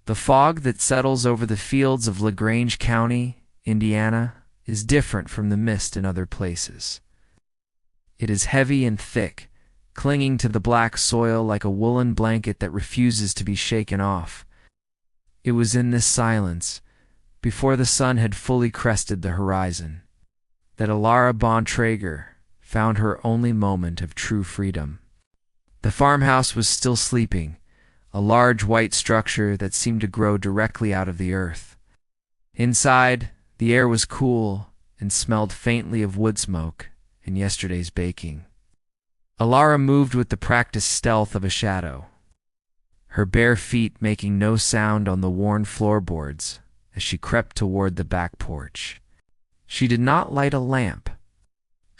The fog that settles over the fields of LaGrange County, Indiana, is different from the mist in other places. It is heavy and thick, clinging to the black soil like a woolen blanket that refuses to be shaken off. It was in this silence, before the sun had fully crested the horizon, that Elara Bontrager found her only moment of true freedom. The farmhouse was still sleeping, a large white structure that seemed to grow directly out of the earth. Inside, the air was cool and smelled faintly of wood smoke and yesterday's baking. Elara moved with the practiced stealth of a shadow, her bare feet making no sound on the worn floorboards as she crept toward the back porch. She did not light a lamp.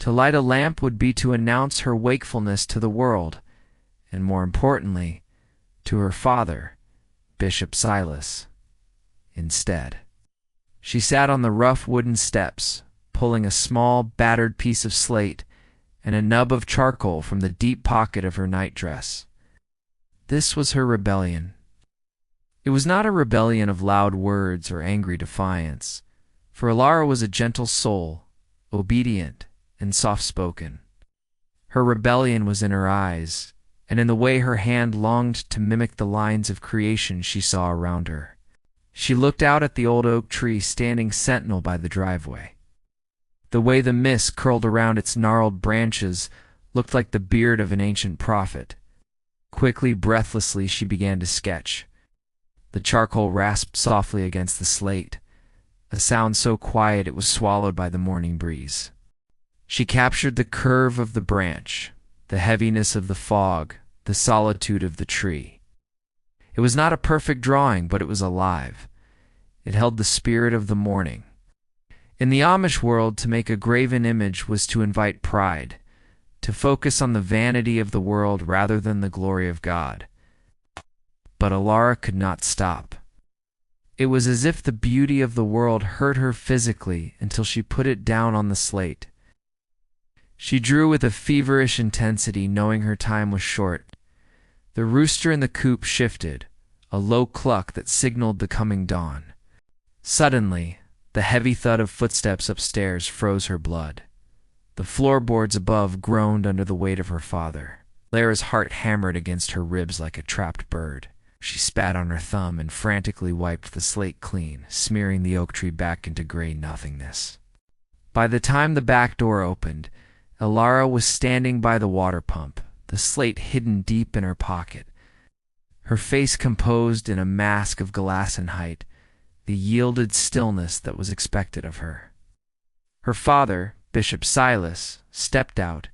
To light a lamp would be to announce her wakefulness to the world, and more importantly, to her father, Bishop Silas. Instead, she sat on the rough wooden steps, pulling a small, battered piece of slate and a nub of charcoal from the deep pocket of her nightdress. This was her rebellion. It was not a rebellion of loud words or angry defiance, for Elara was a gentle soul, obedient and soft-spoken. Her rebellion was in her eyes, and in the way her hand longed to mimic the lines of creation she saw around her. She looked out at the old oak tree standing sentinel by the driveway. The way the mist curled around its gnarled branches looked like the beard of an ancient prophet. Quickly, breathlessly, she began to sketch. The charcoal rasped softly against the slate, a sound so quiet it was swallowed by the morning breeze. She captured the curve of the branch, the heaviness of the fog, the solitude of the tree. It was not a perfect drawing, but it was alive. It held the spirit of the morning. In the Amish world, to make a graven image was to invite pride, to focus on the vanity of the world rather than the glory of God. But Elara could not stop. It was as if the beauty of the world hurt her physically until she put it down on the slate. She drew with a feverish intensity, knowing her time was short. The rooster in the coop shifted, a low cluck that signaled the coming dawn. Suddenly, the heavy thud of footsteps upstairs froze her blood. The floorboards above groaned under the weight of her father. Elara's heart hammered against her ribs like a trapped bird. She spat on her thumb and frantically wiped the slate clean, smearing the oak tree back into gray nothingness. By the time the back door opened, Elara was standing by the water pump, the slate hidden deep in her pocket, her face composed in a mask of Gelassenheit, the yielded stillness that was expected of her. Her father, Bishop Silas, stepped out,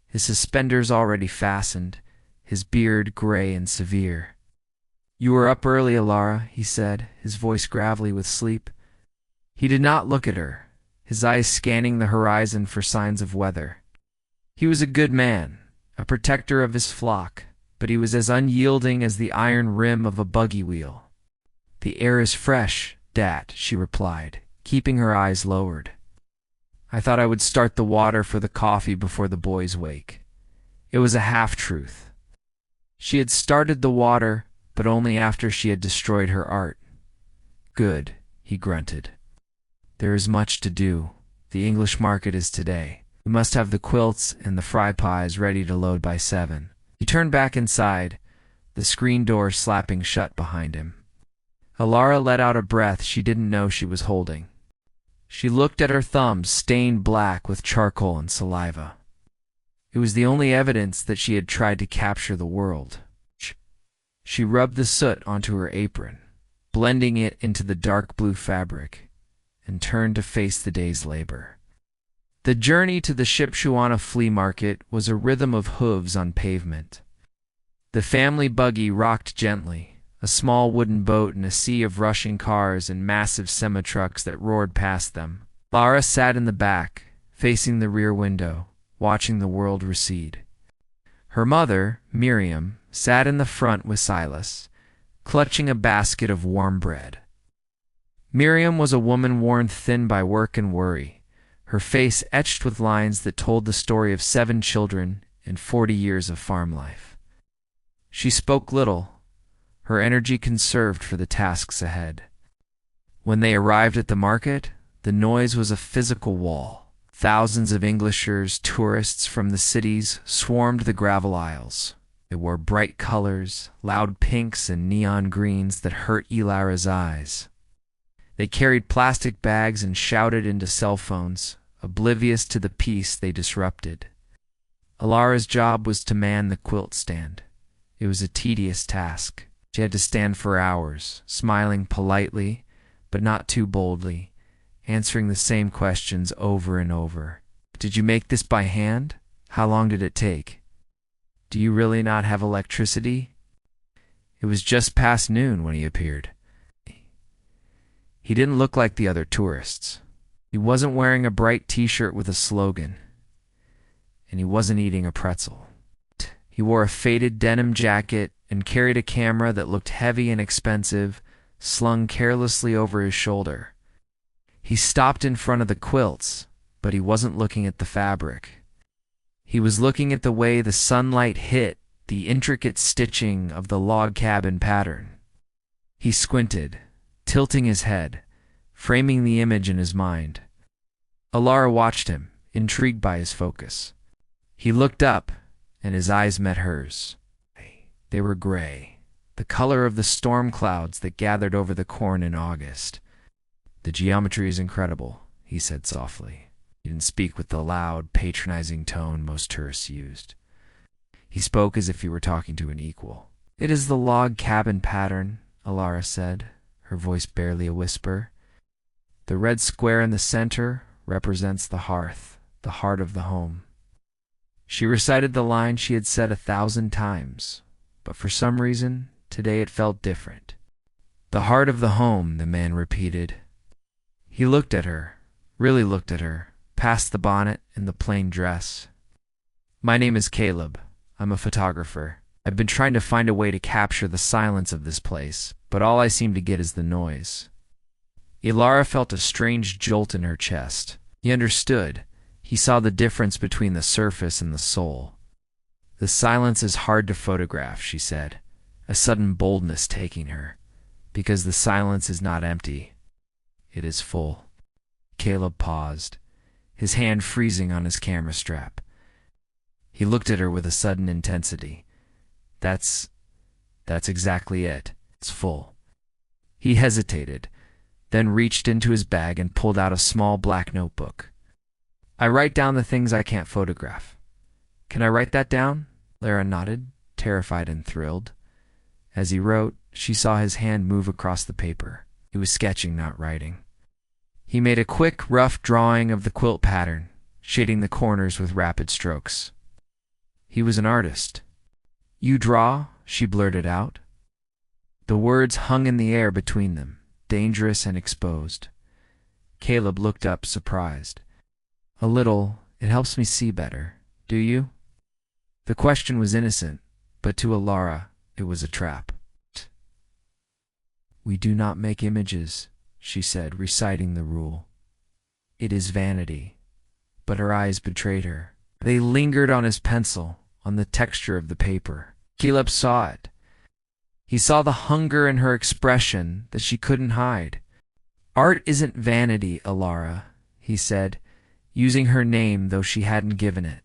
his suspenders already fastened, his beard gray and severe. "You were up early, Elara," he said, his voice gravelly with sleep. He did not look at her, his eyes scanning the horizon for signs of weather. He was a good man, a protector of his flock, but he was as unyielding as the iron rim of a buggy wheel. "The air is fresh, Dat," she replied, keeping her eyes lowered. "I thought I would start the water for the coffee before the boys wake." It was a half-truth. She had started the water, but only after she had destroyed her art. "Good," he grunted. "There is much to do. The English market is today. We must have the quilts and the fry pies ready to load by 7. He turned back inside, the screen door slapping shut behind him. Elara let out a breath she didn't know she was holding. She looked at her thumbs, stained black with charcoal and saliva. It was the only evidence that she had tried to capture the world. She rubbed the soot onto her apron, blending it into the dark blue fabric, and turned to face the day's labor. The journey to the Shipshewana flea market was a rhythm of hooves on pavement. The family buggy rocked gently, a small wooden boat in a sea of rushing cars and massive semi-trucks that roared past them. Elara sat in the back, facing the rear window, watching the world recede. Her mother, Miriam, sat in the front with Silas, clutching a basket of warm bread. Miriam was a woman worn thin by work and worry, her face etched with lines that told the story of 7 children and 40 years of farm life. She spoke little, her energy conserved for the tasks ahead. When they arrived at the market, the noise was a physical wall. Thousands of Englishers, tourists from the cities, swarmed the gravel aisles. They wore bright colors, loud pinks and neon greens that hurt Elara's eyes. They carried plastic bags and shouted into cell phones, oblivious to the peace they disrupted. Elara's job was to man the quilt stand. It was a tedious task. She had to stand for hours, smiling politely, but not too boldly, answering the same questions over and over. Did you make this by hand? How long did it take? Do you really not have electricity? It was just past noon when he appeared. He didn't look like the other tourists. He wasn't wearing a bright t-shirt with a slogan, and he wasn't eating a pretzel. He wore a faded denim jacket and carried a camera that looked heavy and expensive, slung carelessly over his shoulder. He stopped in front of the quilts, but he wasn't looking at the fabric. He was looking at the way the sunlight hit the intricate stitching of the log cabin pattern. He squinted, tilting his head, framing the image in his mind. Elara watched him, intrigued by his focus. He looked up, and his eyes met hers. They were gray, the color of the storm clouds that gathered over the corn in August. The geometry is incredible, he said softly. He didn't speak with the loud, patronizing tone most tourists used. He spoke as if he were talking to an equal. It is the log cabin pattern, Elara said, her voice barely a whisper. The red square in the center represents the hearth, the heart of the home. She recited the line she had said 1,000 times, but for some reason, today it felt different. The heart of the home, the man repeated. He looked at her, really looked at her, past the bonnet and the plain dress. My name is Caleb. I'm a photographer. I've been trying to find a way to capture the silence of this place, but all I seem to get is the noise. Elara felt a strange jolt in her chest. He understood. He saw the difference between the surface and the soul. The silence is hard to photograph, she said, a sudden boldness taking her, because the silence is not empty. It is full. Caleb paused, his hand freezing on his camera strap. He looked at her with a sudden intensity. That's exactly it. It's full. He hesitated, then reached into his bag and pulled out a small black notebook. I write down the things I can't photograph. Can I write that down? Elara nodded, terrified and thrilled. As he wrote, she saw his hand move across the paper. He was sketching, not writing. He made a quick, rough drawing of the quilt pattern, shading the corners with rapid strokes. He was an artist. You draw? She blurted out. The words hung in the air between them, dangerous and exposed. Caleb looked up, surprised. A little. It helps me see better. Do you? The question was innocent, but to Elara, it was a trap. We do not make images, she said, reciting the rule. It is vanity. But her eyes betrayed her. They lingered on his pencil, on the texture of the paper. Caleb saw it. He saw the hunger in her expression that she couldn't hide. Art isn't vanity, Elara, he said, using her name though she hadn't given it.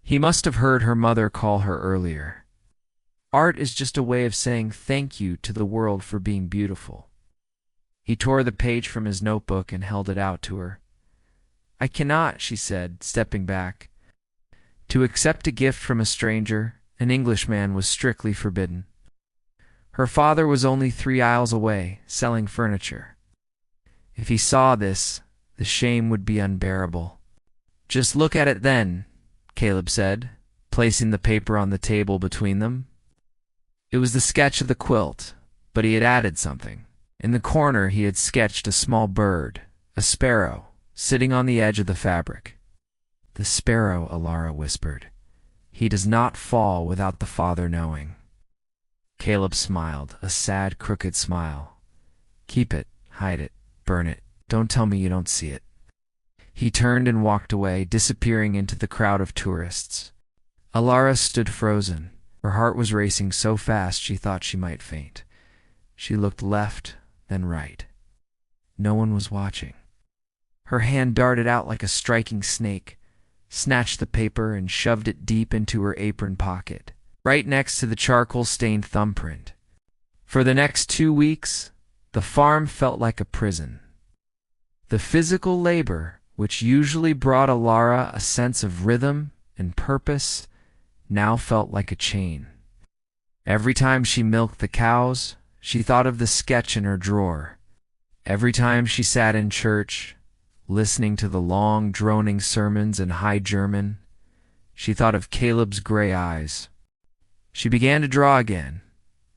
He must have heard her mother call her earlier. Art is just a way of saying thank you to the world for being beautiful. He tore the page from his notebook and held it out to her. I cannot, she said, stepping back. To accept a gift from a stranger, an Englishman, was strictly forbidden. Her father was only 3 aisles away, selling furniture. If he saw this, the shame would be unbearable. Just look at it then, Caleb said, placing the paper on the table between them. It was the sketch of the quilt, but he had added something. In the corner he had sketched a small bird, a sparrow, sitting on the edge of the fabric. The sparrow, Elara whispered. He does not fall without the father knowing. Caleb smiled, a sad, crooked smile. Keep it, hide it, burn it. Don't tell me you don't see it. He turned and walked away, disappearing into the crowd of tourists. Elara stood frozen, Her heart was racing so fast she thought she might faint. She looked left, then right. No one was watching. Her hand darted out like a striking snake, snatched the paper and shoved it deep into her apron pocket, right next to the charcoal-stained thumbprint. For the next 2 weeks, the farm felt like a prison. The physical labor, which usually brought Elara a sense of rhythm and purpose, now felt like a chain. Every time she milked the cows, she thought of the sketch in her drawer. Every time she sat in church, listening to the long, droning sermons in High German, she thought of Caleb's gray eyes. She began to draw again,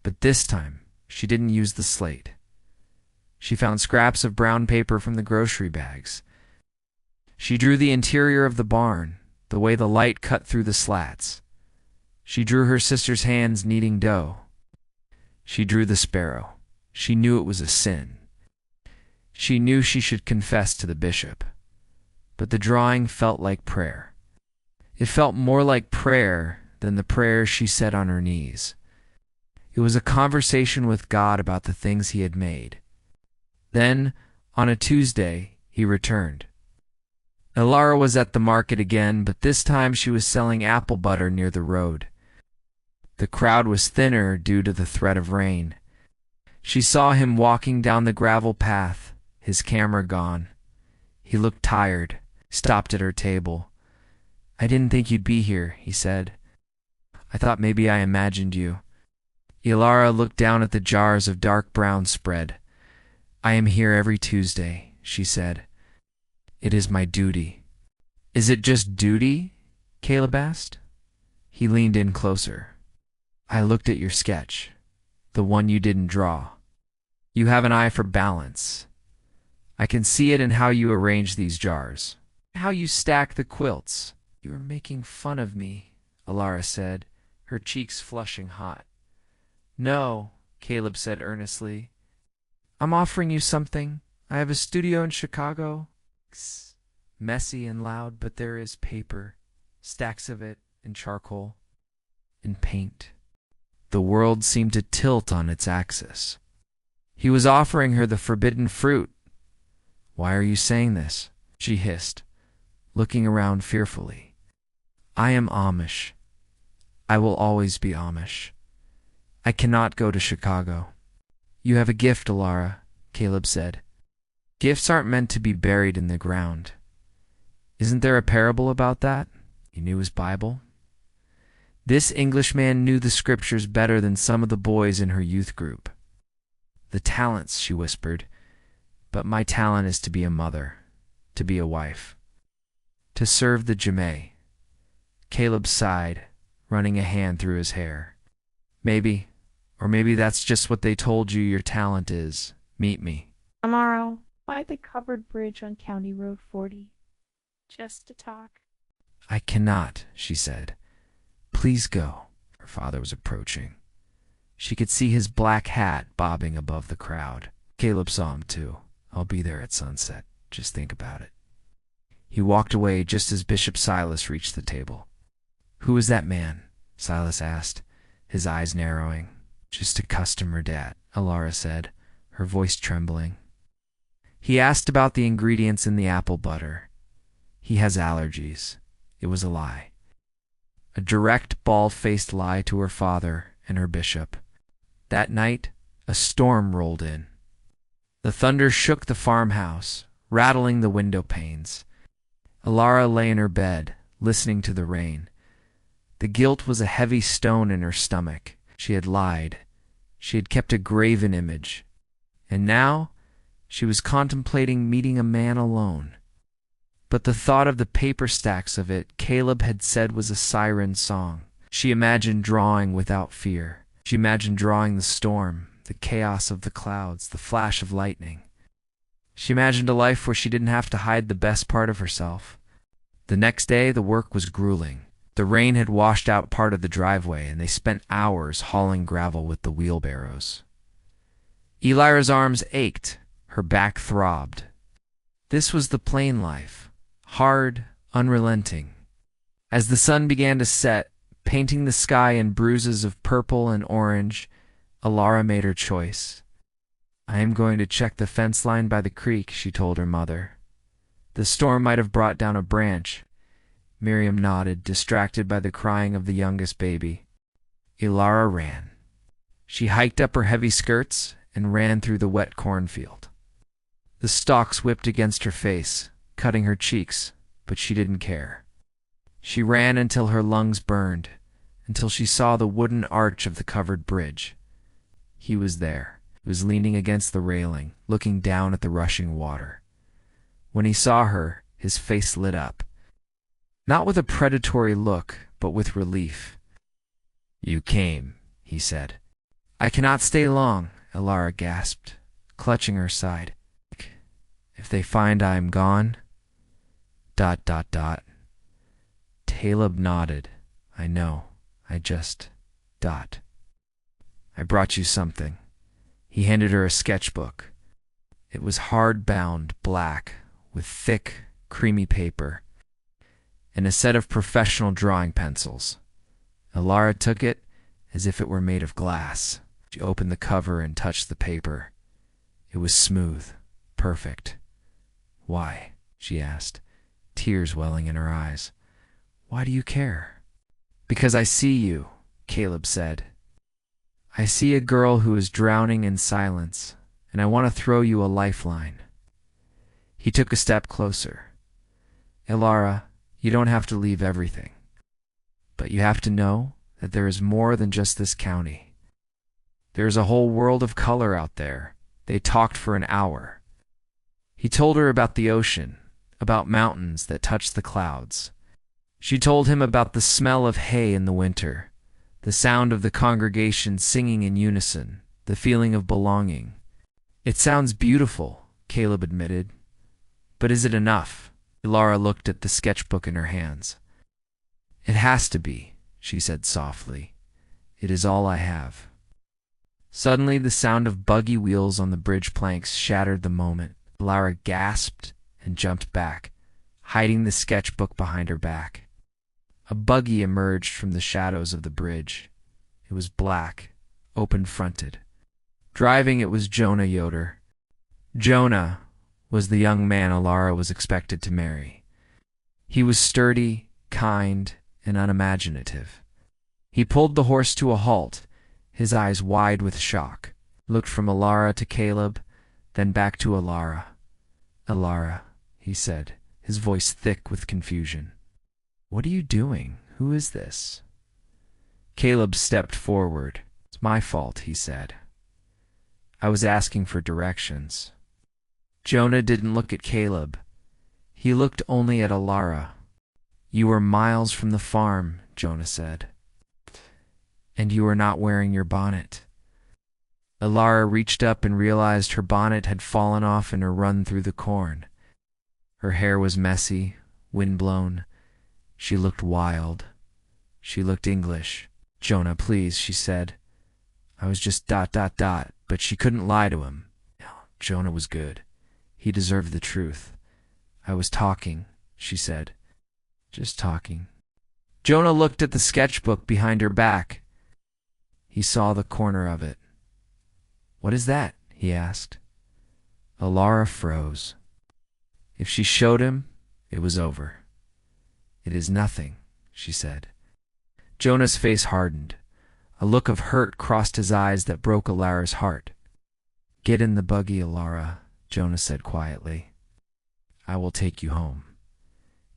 but this time she didn't use the slate. She found scraps of brown paper from the grocery bags. She drew the interior of the barn, the way the light cut through the slats. She drew her sister's hands kneading dough. She drew the sparrow. She knew it was a sin. She knew she should confess to the bishop. But the drawing felt like prayer. It felt more like prayer than the prayers she said on her knees. It was a conversation with God about the things he had made. Then, on a Tuesday, he returned. Elara was at the market again, but this time she was selling apple butter near the road. The crowd was thinner due to the threat of rain. She saw him walking down the gravel path, his camera gone. He looked tired, stopped at her table. "I didn't think you'd be here," he said. "I thought maybe I imagined you." Elara looked down at the jars of dark brown spread. "I am here every Tuesday," she said. "It is my duty." "Is it just duty?" Caleb asked. He leaned in closer. "I looked at your sketch, the one you didn't draw. You have an eye for balance. I can see it in how you arrange these jars, how you stack the quilts." "You are making fun of me," Elara said, her cheeks flushing hot. "No," Caleb said earnestly. "I'm offering you something. I have a studio in Chicago. It's messy and loud, but there is paper, stacks of it, and charcoal, and paint." The world seemed to tilt on its axis. He was offering her the forbidden fruit. "Why are you saying this?" she hissed, looking around fearfully. "I am Amish. I will always be Amish. I cannot go to Chicago." "You have a gift, Elara," Caleb said. "Gifts aren't meant to be buried in the ground. Isn't there a parable about that?" He knew his Bible. This Englishman knew the scriptures better than some of the boys in her youth group. "The talents," she whispered. "But my talent is to be a mother, to be a wife, to serve the Jemay." Caleb sighed, running a hand through his hair. "Maybe, or maybe that's just what they told you your talent is. Meet me." "Tomorrow, by the covered bridge on County Road 40. Just to talk." "I cannot," she said. "Please go." Her father was approaching. She could see his black hat bobbing above the crowd. Caleb saw him too. "I'll be there at sunset. Just think about it." He walked away just as Bishop Silas reached the table. "Who is that man?" Silas asked, his eyes narrowing. "Just a customer, Dad," Elara said, her voice trembling. "He asked about the ingredients in the apple butter. He has allergies." It was a lie. A direct, bald-faced lie to her father and her bishop. That night, a storm rolled in. The thunder shook the farmhouse, rattling the window panes. Elara lay in her bed, listening to the rain. The guilt was a heavy stone in her stomach. She had lied. She had kept a graven image. And now, she was contemplating meeting a man alone. But the thought of the paper stacks of it Caleb had said was a siren song. She imagined drawing without fear. She imagined drawing the storm, the chaos of the clouds, the flash of lightning. She imagined a life where she didn't have to hide the best part of herself. The next day, the work was grueling. The rain had washed out part of the driveway, and they spent hours hauling gravel with the wheelbarrows. Elara's arms ached. Her back throbbed. This was the plain life. Hard, unrelenting. As the sun began to set, Painting the sky in bruises of purple and orange, Elara made her choice. "I am going to check the fence line by the creek," she told her mother. "The storm might have brought down a branch." Miriam nodded, distracted by the crying of the youngest baby. Elara ran. She hiked up her heavy skirts and ran through the wet cornfield. The stalks whipped against her face, cutting her cheeks, but she didn't care. She ran until her lungs burned, until she saw the wooden arch of the covered bridge. He was there. He was leaning against the railing, looking down at the rushing water. When he saw her, his face lit up. Not with a predatory look, but with relief. "You came," he said. "I cannot stay long," Elara gasped, clutching her side. "If they find I am gone?" ... Caleb nodded. "I know. I just... ... I brought you something." He handed her a sketchbook. It was hard-bound black, with thick, creamy paper, and a set of professional drawing pencils. Elara took it as if it were made of glass. She opened the cover and touched the paper. It was smooth, perfect. "Why?" she asked, tears welling in her eyes. "Why do you care?" "Because I see you," Caleb said. "I see a girl who is drowning in silence, and I want to throw you a lifeline." He took a step closer. "Elara, you don't have to leave everything. But you have to know that there is more than just this county. There is a whole world of color out there." They talked for an hour. He told her about the ocean, about mountains that touched the clouds. She told him about the smell of hay in the winter, the sound of the congregation singing in unison, the feeling of belonging. "It sounds beautiful," Caleb admitted. "But is it enough?" Elara looked at the sketchbook in her hands. "It has to be," she said softly. "It is all I have." Suddenly the sound of buggy wheels on the bridge planks shattered the moment. Elara gasped and jumped back, hiding the sketchbook behind her back. A buggy emerged from the shadows of the bridge. It was black, open-fronted. Driving it was Jonah Yoder. Jonah was the young man Elara was expected to marry. He was sturdy, kind, and unimaginative. He pulled the horse to a halt, his eyes wide with shock, looked from Elara to Caleb, then back to Elara. "Elara," he said, his voice thick with confusion. "What are you doing? Who is this?" Caleb stepped forward. "It's my fault," he said. "I was asking for directions." Jonah didn't look at Caleb. He looked only at Elara. "You were miles from the farm," Jonah said. "And you were not wearing your bonnet." Elara reached up and realized her bonnet had fallen off in her run through the corn. Her hair was messy, windblown. She looked wild. She looked English. "Jonah, please," she said. "I was just ... But she couldn't lie to him. Jonah was good. He deserved the truth. "I was talking," she said. "Just talking." Jonah looked at the sketchbook behind her back. He saw the corner of it. "What is that?" he asked. Elara froze. If she showed him, it was over. "It is nothing," she said. Jonah's face hardened. A look of hurt crossed his eyes that broke Elara's heart. "Get in the buggy, Elara," Jonah said quietly. "I will take you home."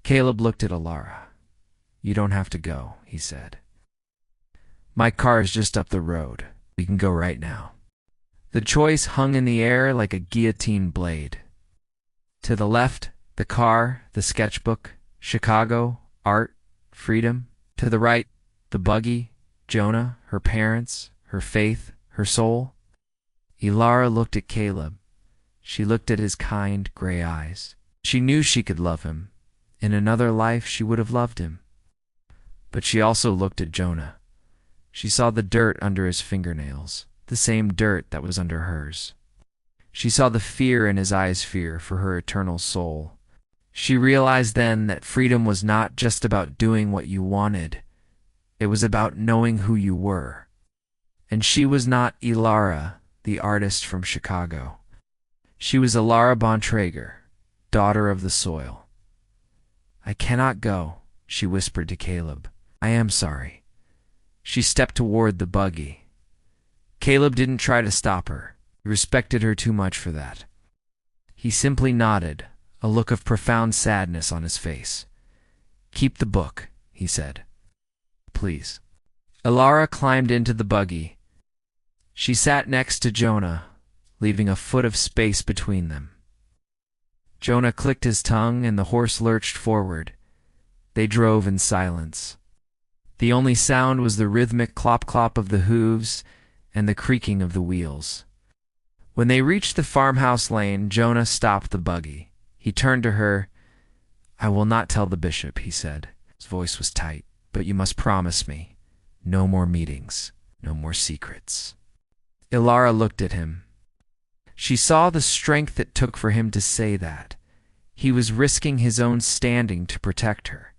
Caleb looked at Elara. "You don't have to go," he said. "My car is just up the road. We can go right now." The choice hung in the air like a guillotine blade. To the left, the car, the sketchbook, Chicago, art, freedom. To the right, the buggy, Jonah, her parents, her faith, her soul. Elara looked at Caleb. She looked at his kind, gray eyes. She knew she could love him. In another life, she would have loved him. But she also looked at Jonah. She saw the dirt under his fingernails, the same dirt that was under hers. She saw the fear in his eyes, fear for her eternal soul. She realized then that freedom was not just about doing what you wanted. It was about knowing who you were. And she was not Elara, the artist from Chicago. She was Elara Bontrager, daughter of the soil. "I cannot go," she whispered to Caleb. "I am sorry." She stepped toward the buggy. Caleb didn't try to stop her. He respected her too much for that. He simply nodded, a look of profound sadness on his face. "Keep the book," he said. "Please." Elara climbed into the buggy. She sat next to Jonah, leaving a foot of space between them. Jonah clicked his tongue and the horse lurched forward. They drove in silence. The only sound was the rhythmic clop-clop of the hooves and the creaking of the wheels. When they reached the farmhouse lane, Jonah stopped the buggy. He turned to her. "I will not tell the bishop," he said. His voice was tight. "But you must promise me. No more meetings. No more secrets." Elara looked at him. She saw the strength it took for him to say that. He was risking his own standing to protect her.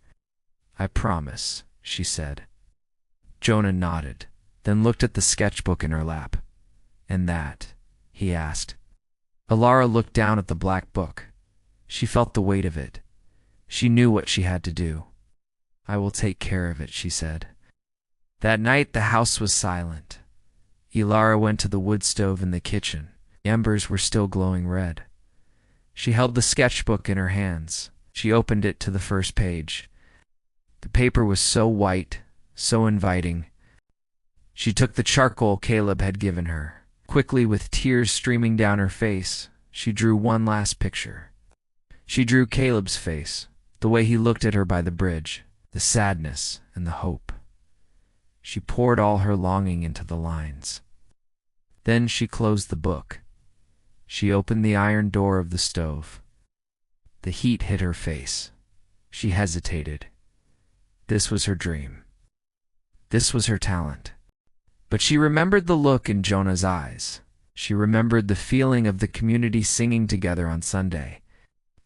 "I promise," she said. Jonah nodded, then looked at the sketchbook in her lap. "And that?" he asked. Elara looked down at the black book. She felt the weight of it. She knew what she had to do. "I will take care of it," she said. That night the house was silent. Elara went to the wood stove in the kitchen. The embers were still glowing red. She held the sketchbook in her hands. She opened it to the first page. The paper was so white, so inviting. She took the charcoal Caleb had given her. Quickly, with tears streaming down her face, she drew one last picture. She drew Caleb's face, the way he looked at her by the bridge, the sadness and the hope. She poured all her longing into the lines. Then she closed the book. She opened the iron door of the stove. The heat hit her face. She hesitated. This was her dream. This was her talent. But she remembered the look in Jonah's eyes. She remembered the feeling of the community singing together on Sunday.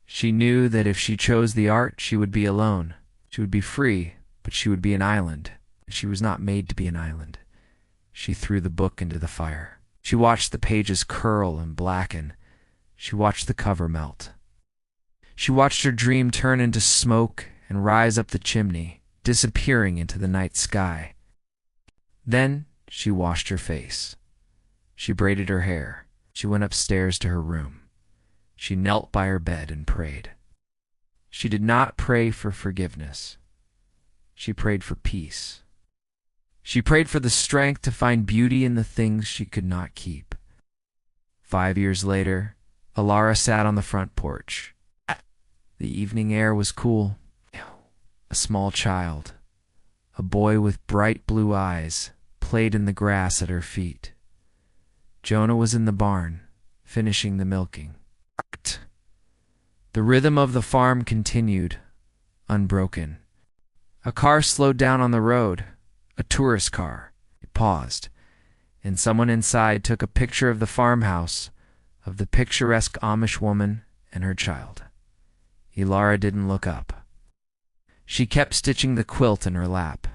She knew that if she chose the art, she would be alone. She would be free, but she would be an island. She was not made to be an island. She threw the book into the fire. She watched the pages curl and blacken. She watched the cover melt. She watched her dream turn into smoke and rise up the chimney, disappearing into the night sky. Then she washed her face. She braided her hair. She went upstairs to her room. She knelt by her bed and prayed. She did not pray for forgiveness. She prayed for peace. She prayed for the strength to find beauty in the things she could not keep. 5 years later, Elara sat on the front porch. The evening air was cool. A small child, a boy with bright blue eyes, played in the grass at her feet. Jonah was in the barn, finishing the milking. The rhythm of the farm continued, unbroken. A car slowed down on the road, a tourist car. It paused, and someone inside took a picture of the farmhouse, of the picturesque Amish woman and her child. Elara didn't look up. She kept stitching the quilt in her lap.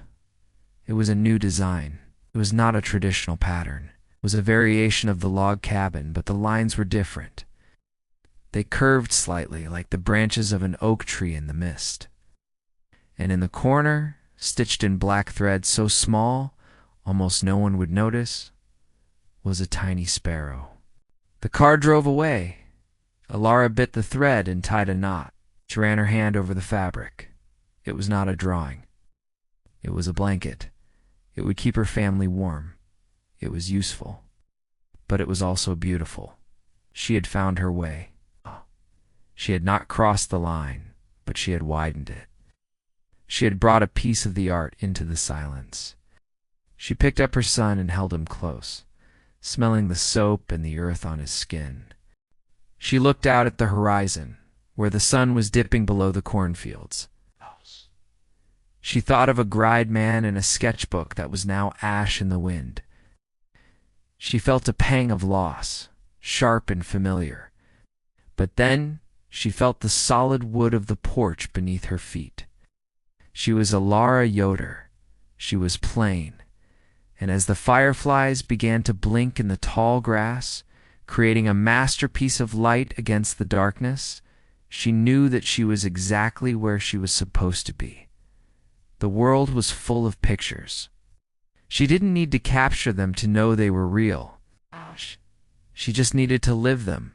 It was a new design. It was not a traditional pattern. It was a variation of the log cabin, but the lines were different. They curved slightly, like the branches of an oak tree in the mist. And in the corner, stitched in black thread so small almost no one would notice, was a tiny sparrow. The car drove away. Elara bit the thread and tied a knot. She ran her hand over the fabric. It was not a drawing. It was a blanket. It would keep her family warm. It was useful. But it was also beautiful. She had found her way. She had not crossed the line, but she had widened it. She had brought a piece of the art into the silence. She picked up her son and held him close, smelling the soap and the earth on his skin. She looked out at the horizon, where the sun was dipping below the cornfields. She thought of a gried man in a sketchbook that was now ash in the wind. She felt a pang of loss, sharp and familiar. But then she felt the solid wood of the porch beneath her feet. She was Elara Yoder, She was plain, and as the fireflies began to blink in the tall grass, creating a masterpiece of light against the darkness, she knew that she was exactly where she was supposed to be. The world was full of pictures. She didn't need to capture them to know they were real. She just needed to live them.